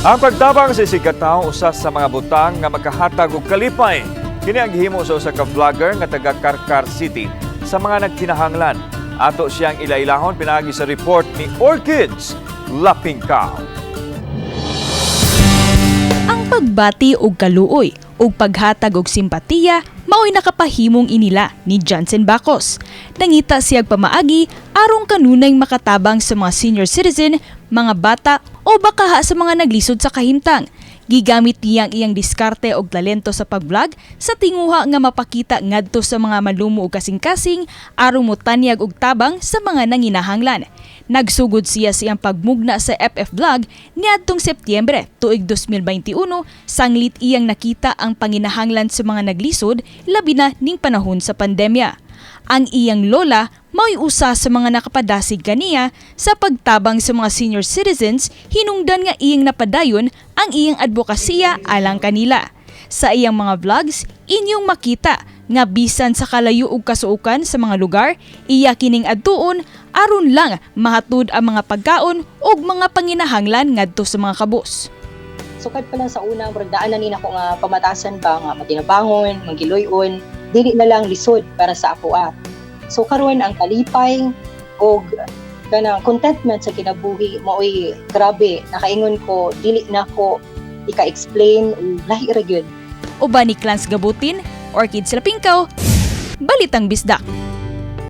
Ang pagtabang sa sikataw usa sa mga butang nga makahatag og kalipay. Kini ang gihimo sa usa ka vlogger nga taga Karkar City sa mga nagkinahanglan. Ato siyang ilailahon pinaagi sa report ni Orchids Lapingkaw. Ang pagbati og kaluoy ug paghatag og simpatiya mao'y nakapahimong inila ni Johnson Bacos. Nangita siyag pamaagi arong kanunay makatabang sa mga senior citizen, mga bata o bakaha sa mga naglisod sa kahimtang. Gigamit niyang iyang diskarte og talento sa pag-vlog sa tinguha nga mapakita ngadto sa mga malumo og kasing-kasing aron motanyag og tabang sa mga nanginahanglan. Nagsugod siya sa iyang pagmugna sa FF Vlog niadtong Setyembre tuig 2021 sanglit iyang nakita ang panginahanglan sa mga naglisod labi na ning panahon sa pandemya. Ang iyang lola mao'y usa sa mga nakapadasig kaniya sa pagtabang sa mga senior citizens, hinungdan nga iyang napadayon ang iyang advokasya alang kanila. Sa iyang mga vlogs, inyong makita nga bisan sa kalayo ug kasuokan sa mga lugar, iya kining adtuon aron lang mahatud ang mga pagkaon ug mga panginahanglan ngadto sa mga kabus. Sukad pa lang sa una, daan na nina ko nga pamatasan ba nga matinabangon, magiloyon, dili na lang lisod para sa ako . So karon ang kalipay o kanang contentment sa kinabuhi mao'y grabe. Nakaingon ko, dili na ko ika-explain, lahi ra gyud. Uban ni Clans Gabutin, Orchids Lapingkaw, Balitang Bisdak.